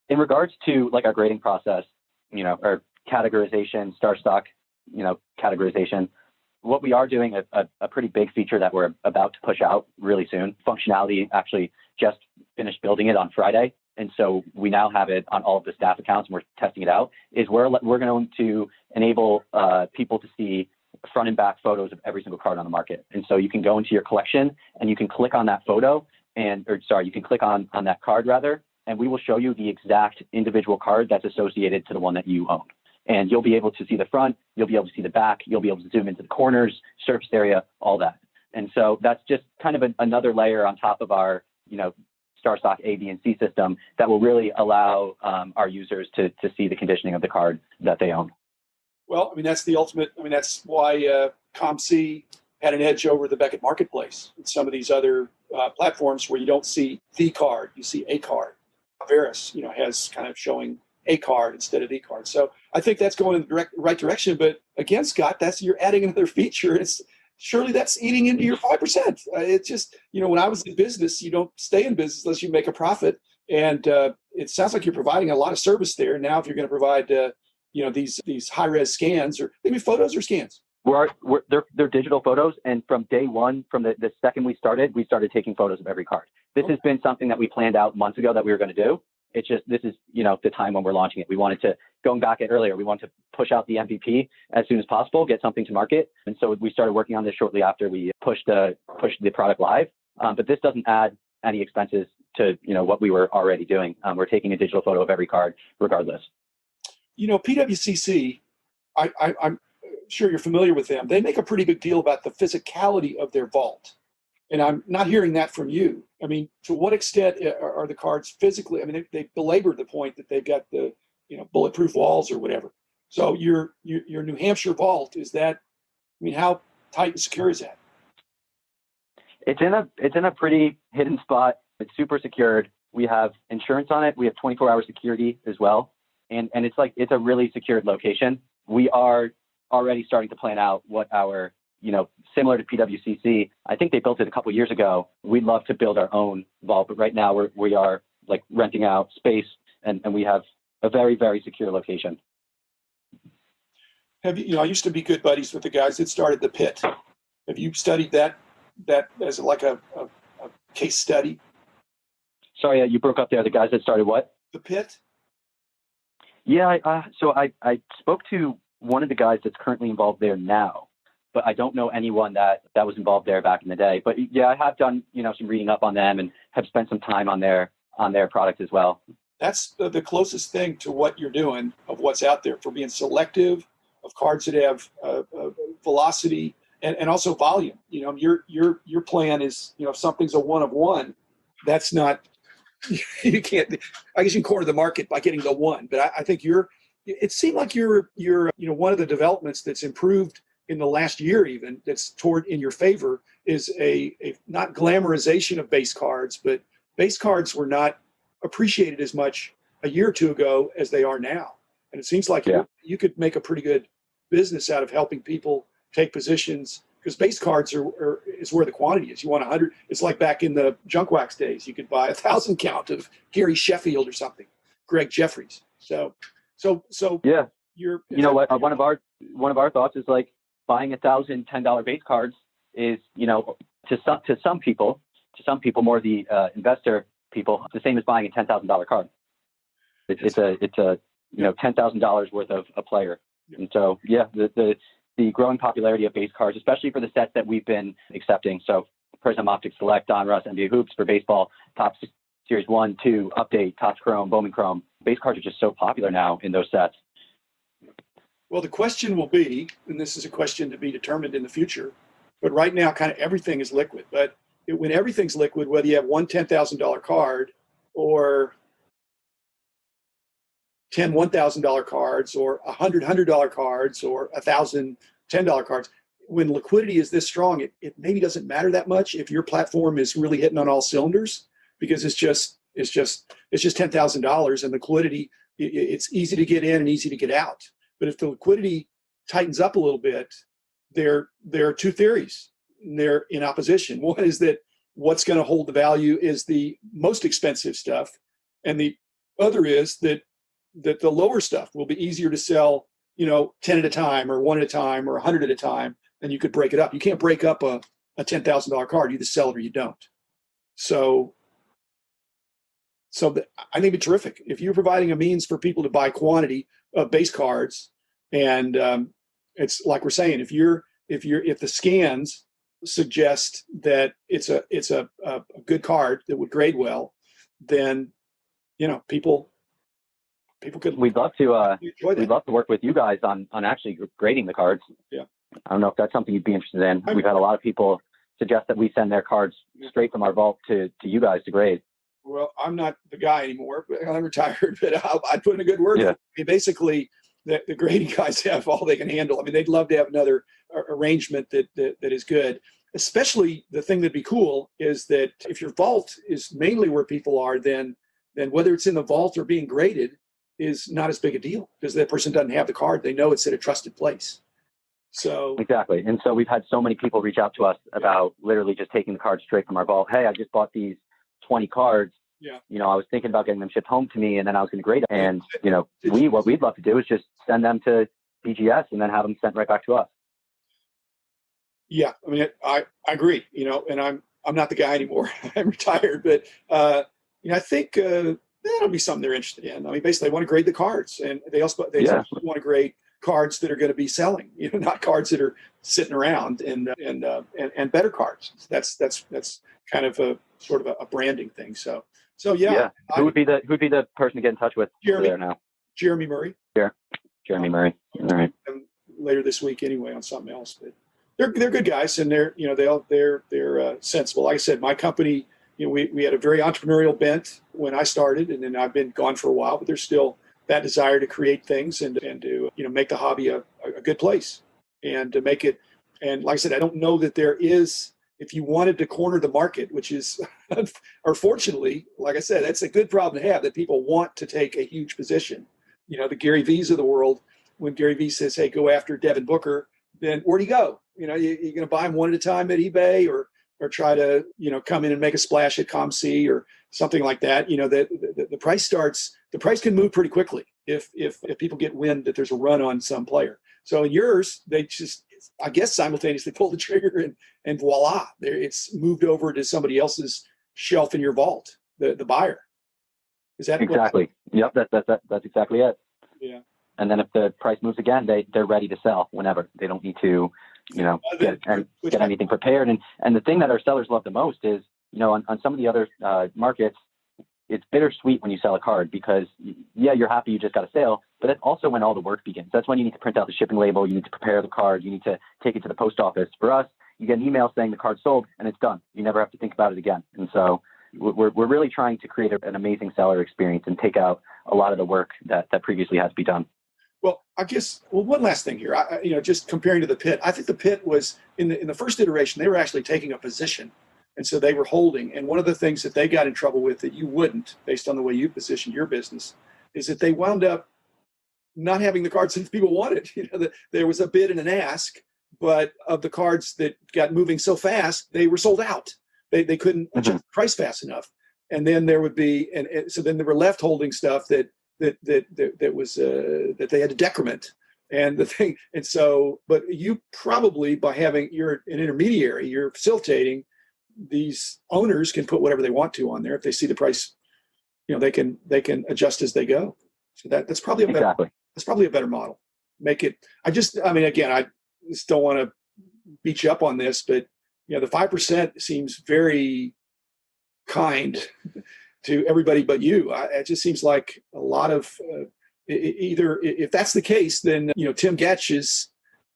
In regards to like our grading process, our categorization, StarStock, categorization, what we are doing a pretty big feature that we're about to push out really soon. Functionality actually just finished building it on Friday. And so we now have it on all of the staff accounts and we're testing it out, is we're going to enable people to see front and back photos of every single card on the market. And so you can go into your collection and you can click on that photo you can click on that card rather, and we will show you the exact individual card that's associated to the one that you own. And you'll be able to see the front, you'll be able to see the back, you'll be able to zoom into the corners, surface area, all that. And so that's just kind of another layer on top of our, StarStock A, B, and C system that will really allow our users to see the conditioning of the card that they own. Well, that's the ultimate. That's why ComC had an edge over the Beckett Marketplace and some of these other platforms where you don't see the card, you see a card. Veris, has kind of showing a card instead of the card. So I think that's going in the right direction. But again, Scott, you're adding another feature. Surely that's eating into your 5%. It's just, when I was in business, you don't stay in business unless you make a profit. And it sounds like you're providing a lot of service there. Now, if you're going to provide, these high-res scans, or maybe photos or scans. They're digital photos. And from day one, from the second we started taking photos of every card. This has been something that we planned out months ago that we were going to do. It's just, this is, the time when we're launching it. We wanted to, going back at earlier, we wanted to push out the MVP as soon as possible, get something to market. And so we started working on this shortly after we pushed the product live. But this doesn't add any expenses to, what we were already doing. We're taking a digital photo of every card regardless. PWCC, I'm sure you're familiar with them. They make a pretty big deal about the physicality of their vault. And I'm not hearing that from you. To what extent are the cards physically? They belabor the point that they've got the, bulletproof walls or whatever. So your New Hampshire vault, is that, how tight and secure is that? It's in a pretty hidden spot. It's super secured. We have insurance on it. We have 24-hour security as well. And it's a really secured location. We are already starting to plan out what our, similar to PWCC, I think they built it a couple of years ago. We'd love to build our own vault, but right now we are like renting out space and we have a very, very secure location. Have you, I used to be good buddies with the guys that started the Pit. Have you studied that as like a case study? Sorry, you broke up there. The guys that started what? The Pit? Yeah, so I spoke to one of the guys that's currently involved there now, but I don't know anyone that was involved there back in the day. But yeah, I have done, some reading up on them and have spent some time on their product as well. That's the closest thing to what you're doing, of what's out there, for being selective, of cards that have velocity and also volume. Your plan is, if something's a one of one, that's not, you can't, I guess you can corner the market by getting the one, but I think it seemed like you're one of the developments that's improved in the last year, even, that's in your favor, is a not glamorization of base cards, but base cards were not appreciated as much a year or two ago as they are now. And it seems like you could make a pretty good business out of helping people take positions, because base cards is where the quantity is. You want 100. It's like back in the junk wax days. You could buy 1,000 count of Gary Sheffield or something, Greg Jeffries. So yeah. What? One of our thoughts is like buying 1,000 $10 base cards is, to some people more the investor people, the same as buying a $10,000 card. It's $10,000 worth of a player. Yeah. And so the growing popularity of base cards, especially for the sets that we've been accepting. So Prism, Optic Select, Donruss, NBA Hoops for baseball, Topps Series 1, 2, Update, Topps Chrome, Bowman Chrome. Base cards are just so popular now in those sets. Well, the question will be, and this is a question to be determined in the future, but right now kind of everything is liquid. But when everything's liquid, whether you have one $10,000 card or 10 $1,000 cards or 100 $100 cards or 1,000 $10 cards, when liquidity is this strong, it maybe doesn't matter that much if your platform is really hitting on all cylinders, because it's just $10,000, and liquidity, it's easy to get in and easy to get out. But if the liquidity tightens up a little bit, there are two theories, and they're in opposition. One is that what's going to hold the value is the most expensive stuff, and the Other is that the lower stuff will be easier to sell, 10 at a time or one at a time or 100 at a time, and you could break it up. You can't break up a $10,000 card. You either sell it or you don't. So I think it's terrific. If you're providing a means for people to buy quantity of base cards, and it's like we're saying, if the scans suggest that it's a good card that would grade well, then people could. We'd love to work with you guys on actually grading the cards. Yeah. I don't know if that's something you'd be interested in. We've had a lot of people suggest that we send their cards straight from our vault to you guys to grade. Well, I'm not the guy anymore, but I'm retired, but I'd put in a good word. Yeah. I mean, basically, the grading guys have all they can handle. I mean, they'd love to have another arrangement that is good. Especially the thing that'd be cool is that if your vault is mainly where people are, then whether it's in the vault or being graded is not as big a deal because that person doesn't have the card. They know it's at a trusted place. So exactly. And so we've had so many people reach out to us about literally just taking the cards straight from our vault. Hey, I just bought these 20 cards. Yeah. I was thinking about getting them shipped home to me and then I was going to grade them. And, what we'd love to do is just send them to BGS and then have them sent right back to us. Yeah. I mean, I agree, and I'm not the guy anymore. I'm retired, but, I think that'll be something they're interested in. I mean, basically they want to grade the cards and they also want to grade cards that are going to be selling, not cards that are sitting around and better cards. That's kind of a sort of a branding thing. So yeah. Who would be the person to get in touch with there now? Jeremy Murray. Yeah. Jeremy Murray. All right. Later this week anyway on something else, but they're good guys and they're sensible. Like I said, my company, we had a very entrepreneurial bent when I started, and then I've been gone for a while, but there's still that desire to create things and to make the hobby a good place and to make it. And like I said, I don't know that there is, if you wanted to corner the market, which is, unfortunately, like I said, that's a good problem to have, that people want to take a huge position. The Gary V's of the world, when Gary V says, hey, go after Devin Booker, then where'd he go? You're going to buy him one at a time at eBay or try to, come in and make a splash at ComC or something like that. The price can move pretty quickly if people get wind that there's a run on some player. So in yours, they just, I guess, simultaneously pull the trigger and voila, it's moved over to somebody else's shelf in your vault, the buyer. Is that exactly? Yep, that's exactly it. Yeah. And then if the price moves again, they're ready to sell whenever. They don't need to, get anything prepared. And the thing that our sellers love the most is, on some of the other markets, it's bittersweet when you sell a card because, you're happy you just got a sale, but that's also when all the work begins. That's when you need to print out the shipping label, you need to prepare the card, you need to take it to the post office. For us, you get an email saying the card's sold and it's done. You never have to think about it again. And so we're really trying to create an amazing seller experience and take out a lot of the work that previously had to be done. Well, I guess, one last thing here, just comparing to the pit, I think the pit was in the first iteration, they were actually taking a position. And so they were holding. And one of the things that they got in trouble with that you wouldn't, based on the way you positioned your business, is that they wound up not having the cards that people wanted. There was a bid and an ask, but of the cards that got moving so fast, they were sold out. They couldn't adjust the price fast enough. And then there would be, and so then they were left holding stuff that was that they had to decrement. And the thing, and so, but you probably, by having, you're an intermediary, you're facilitating, these owners can put whatever they want to on there. If they see the price, they can adjust as they go. So that's probably a better, that's probably a better model. Make it, again, I just don't want to beat you up on this, but the 5% seems very kind to everybody but you. It just seems like a lot of either, if that's the case, then Tim Getch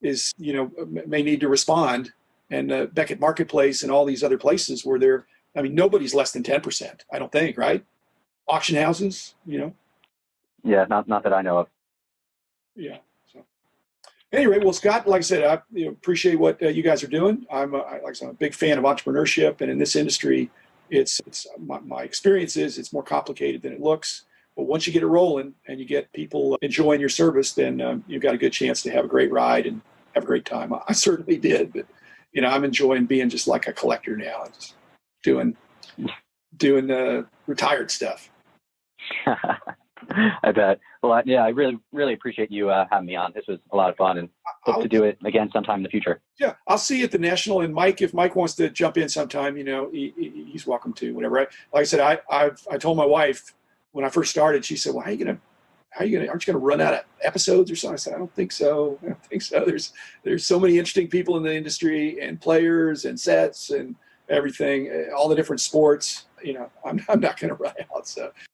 is may need to respond, and Beckett Marketplace and all these other places where nobody's less than 10%. I don't think, right? Auction houses, Yeah, not that I know of. Yeah. So anyway, well, Scott, like I said, I appreciate what you guys are doing. I'm a big fan of entrepreneurship, and in this industry, it's my experience is it's more complicated than it looks. But once you get it rolling and you get people enjoying your service, then you've got a good chance to have a great ride and have a great time. I certainly did, but I'm enjoying being just like a collector now, just doing retired stuff. I bet. Well, I really, really appreciate you having me on. This was a lot of fun, and hope to do it again sometime in the future. Yeah, I'll see you at the National. And Mike, if Mike wants to jump in sometime, he's welcome to. Whatever. Like I said, I told my wife when I first started. She said, "Well, aren't you gonna run out of episodes or something?" I said, "I don't think so. I don't think so. There's so many interesting people in the industry and players and sets and everything, all the different sports. I'm not going to run out." So